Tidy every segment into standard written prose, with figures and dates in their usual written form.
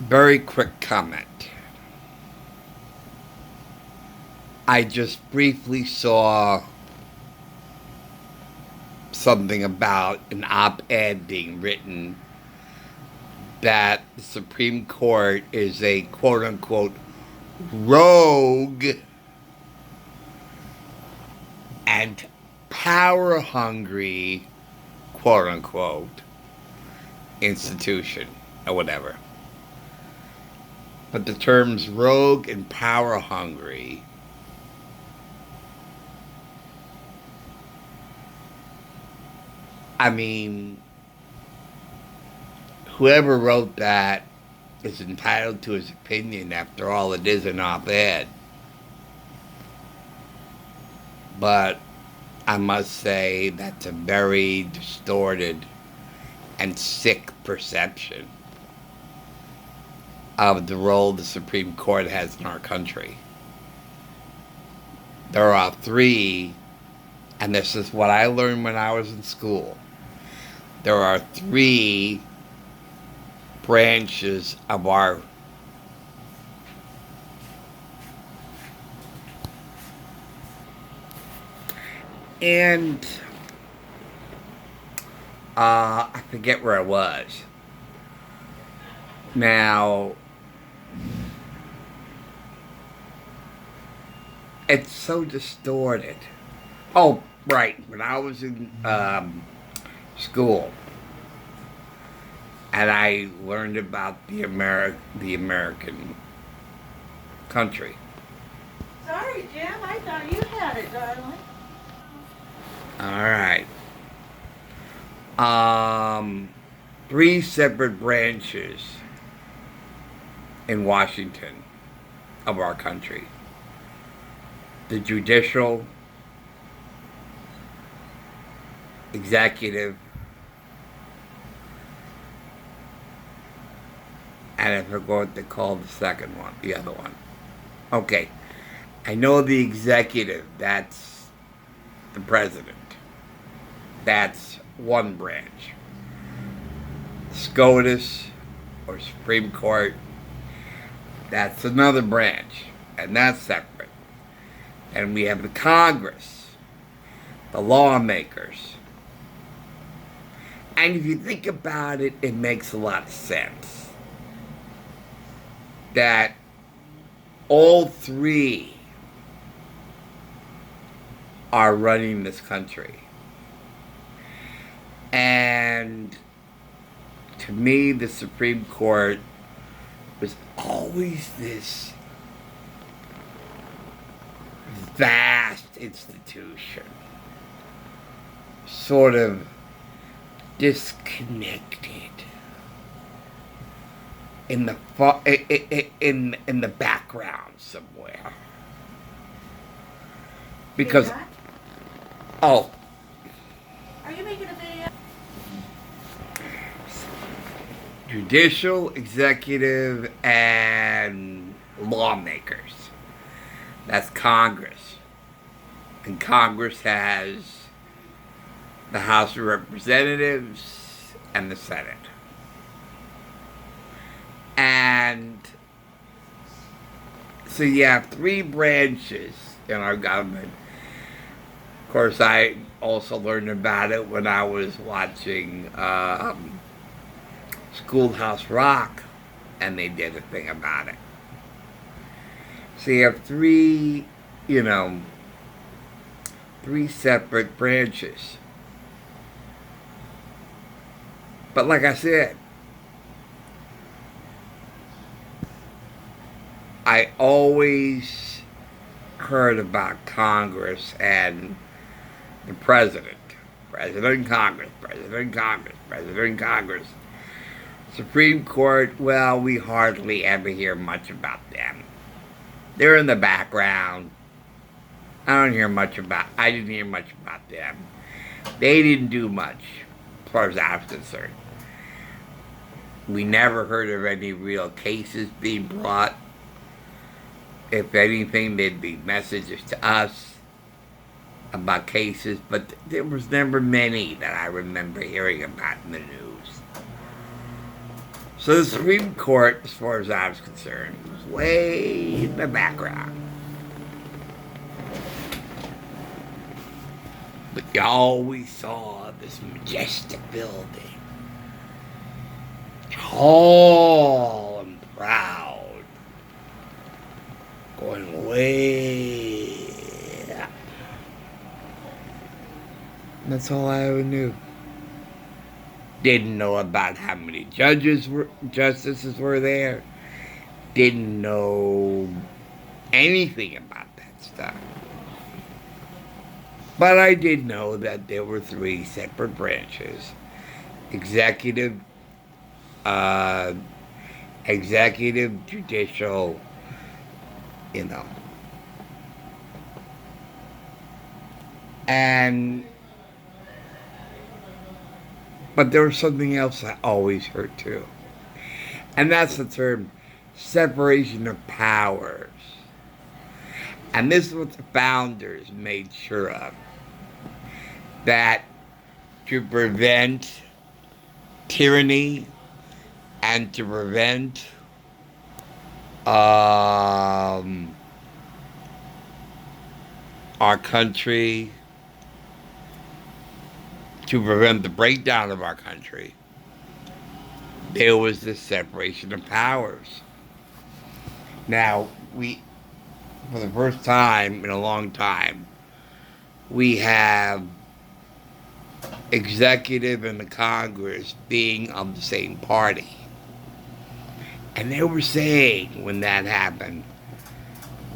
Very quick comment. I just briefly saw something about an op-ed being written that the Supreme Court is a quote-unquote rogue and power-hungry, quote-unquote, institution or whatever. But the terms rogue and power-hungry I mean, whoever wrote that is entitled to his opinion. After all, it is an op-ed. But I must say that's a very distorted and sick perception of the role the Supreme Court has in our country. There are three, and this is what I learned when I was in school. There are three branches of our and I forget where it was. Now, it's so distorted. Oh, right. When I was in school, and I learned about the American country. Sorry, Jim. I thought you had it, darling. All right. Three separate branches in Washington of our country. The judicial, executive, and I forgot what they call the second one, the other one. Okay. I know the executive, that's the president. That's one branch. SCOTUS, or Supreme Court, that's another branch, and that's separate. And we have the Congress, the lawmakers. And if you think about it, it makes a lot of sense that all three are running this country. And to me, the Supreme Court was always this vast institution, sort of disconnected in the in the background somewhere. Because oh, Are you making a video? judicial, executive, and lawmakers. That's Congress. And Congress has the House of Representatives and the Senate. And so you have three branches in our government. Of course, I also learned about it when I was watching Schoolhouse Rock, and they did a thing about it. So you have three separate branches. But like I said, I always heard about Congress and the president. President, Congress, President, Congress, President, Congress. Supreme Court, well, we hardly ever hear much about them. They're in the background. I didn't hear much about them. They didn't do much, as far as I was concerned. We never heard of any real cases being brought. If anything, there'd be messages to us about cases, but there was never many that I remember hearing about in the news. So the Supreme Court, as far as I was concerned, was way in the background. But you always saw this majestic building, tall and proud, going way up. And that's all I ever knew. Didn't know about how many justices were there. Didn't know anything about that stuff. But I did know that there were three separate branches: executive, judicial, you know. But there was something else I always heard too. And that's the term separation of powers. And this is what the founders made sure of. That to prevent tyranny and to prevent our country, to prevent the breakdown of our country, there was this separation of powers. Now, for the first time in a long time, we have executive and the Congress being of the same party. And they were saying when that happened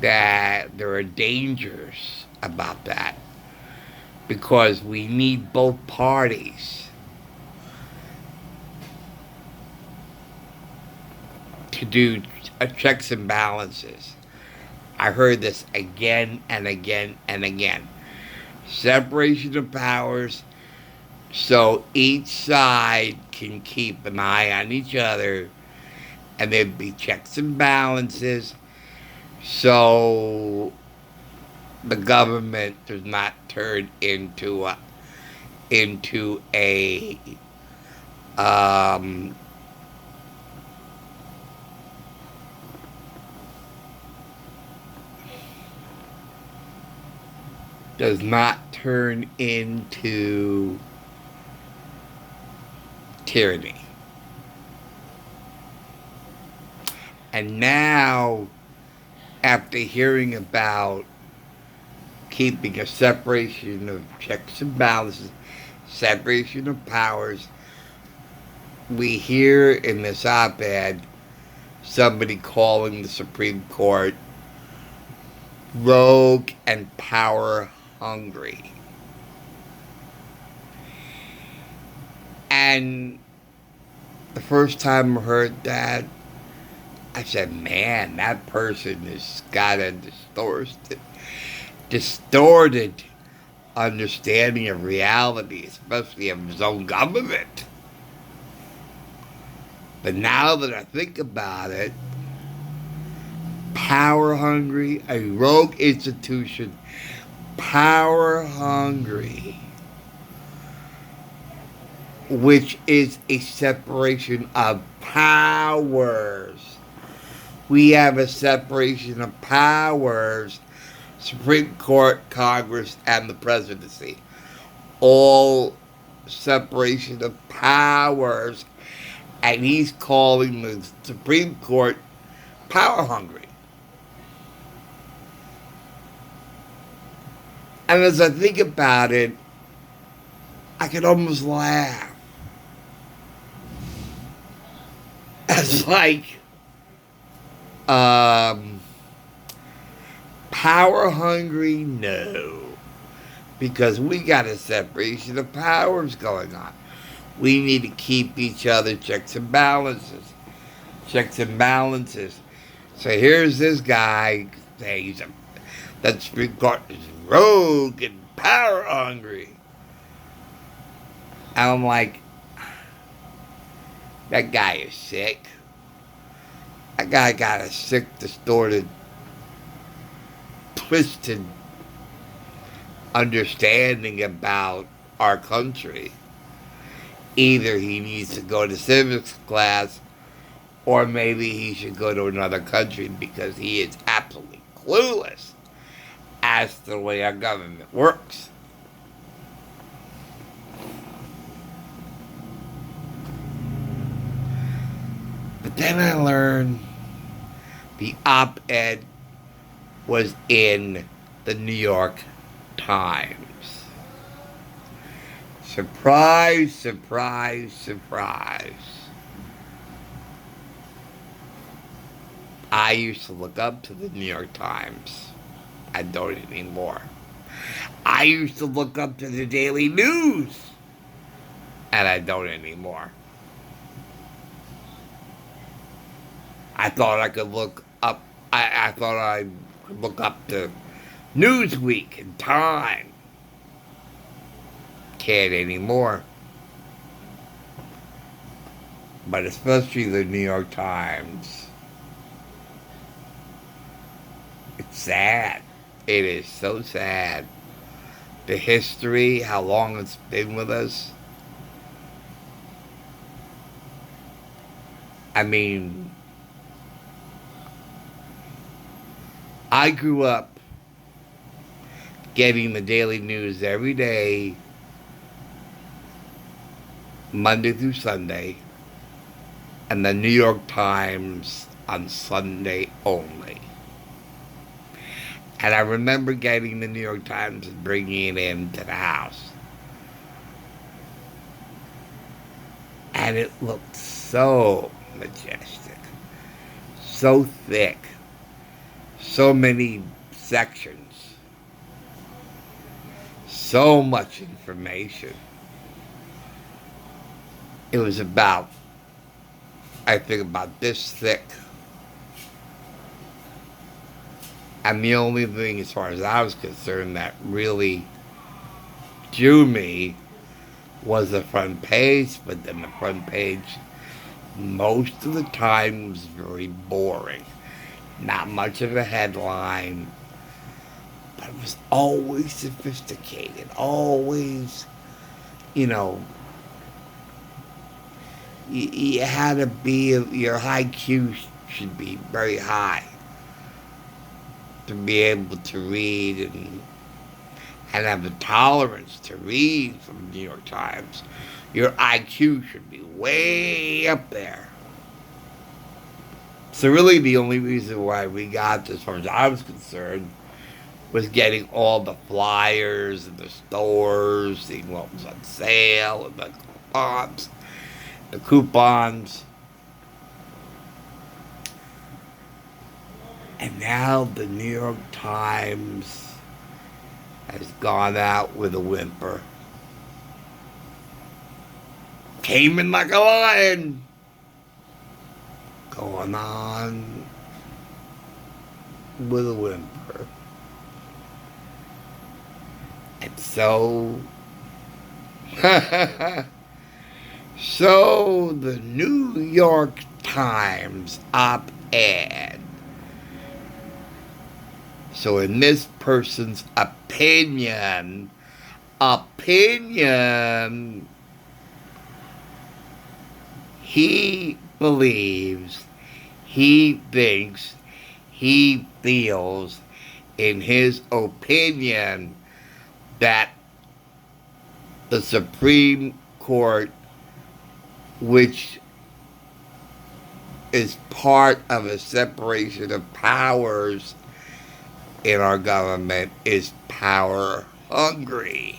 that there are dangers about that because we need both parties to do checks and balances. I heard this again and again and again. Separation of powers, so each side can keep an eye on each other, and there'd be checks and balances, so the government does not turn into a does not turn into tyranny. And now, after hearing about keeping a separation of checks and balances, separation of powers, we hear in this op-ed somebody calling the Supreme Court rogue and power hungry. And the first time I heard that, I said, man, that person has got a distorted understanding of reality, especially of his own government. But now that I think about it, power hungry, a rogue institution, power hungry, which is a separation of powers. We have a separation of powers, Supreme Court, Congress, and the presidency. All separation of powers, and he's calling the Supreme Court power hungry. And as I think about it, I could almost laugh. It's like, power hungry? No. Because we got a separation of powers going on. We need to keep each other checks and balances. Checks and balances. So here's this guy saying that Supreme Court is rogue and power hungry. And I'm like, that guy is sick. That guy got a sick, distorted, twisted understanding about our country. Either he needs to go to civics class Or maybe he should go to another country because he is absolutely clueless as to the way our government works. But then I learned the op-ed was in the New York Times. Surprise, surprise, surprise. I used to look up to the New York Times. I don't anymore. I used to look up to the Daily News. And I don't anymore. I thought I could look up, I thought I could look up to Newsweek and Time. Can't anymore. But especially the New York Times. It's sad. It is so sad. The history, how long it's been with us. I mean, I grew up getting the Daily News every day, Monday through Sunday, and the New York Times on Sunday only. And I remember getting the New York Times and bringing it into the house. And it looked so majestic, so thick, so many sections, so much information. It was about, I think, about this thick. And the only thing, as far as I was concerned, that really drew me was the front page. But then the front page, most of the time, was very boring. Not much of a headline, but it was always sophisticated. Always, you know, you had to be, your IQ should be very high to be able to read and have the tolerance to read from the New York Times. Your IQ should be way up there. So really the only reason why we got, as far as I was concerned, was getting all the flyers in the stores, seeing what was on sale, and the coupons. And now the New York Times has gone out with a whimper. Came in like a lion. Going on with a whimper. And so, so the New York Times op-ed. So in this person's opinion, he believes, he thinks, he feels, in his opinion, that the Supreme Court, which is part of a separation of powers in our government, is power hungry.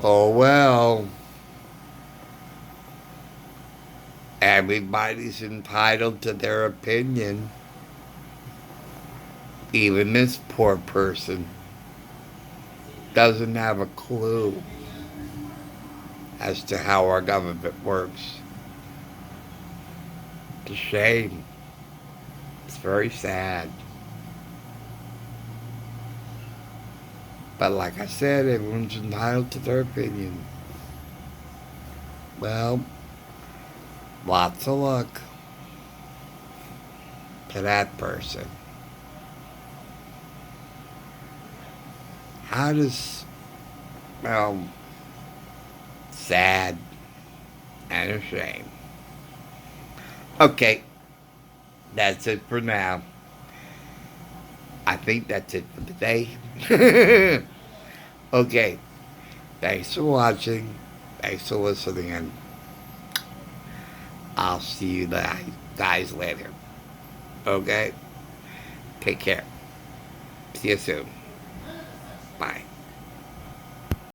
Oh well, everybody's entitled to their opinion. Even this poor person doesn't have a clue as to how our government works. It's a shame. It's very sad. But like I said, everyone's entitled to their opinion. Well, lots of luck to that person. I just, well, sad and ashamed. Okay, that's it for now. I think that's it for today. Okay, thanks for watching. Thanks for listening, and I'll see you guys later. Okay? Take care. See you soon. Bye.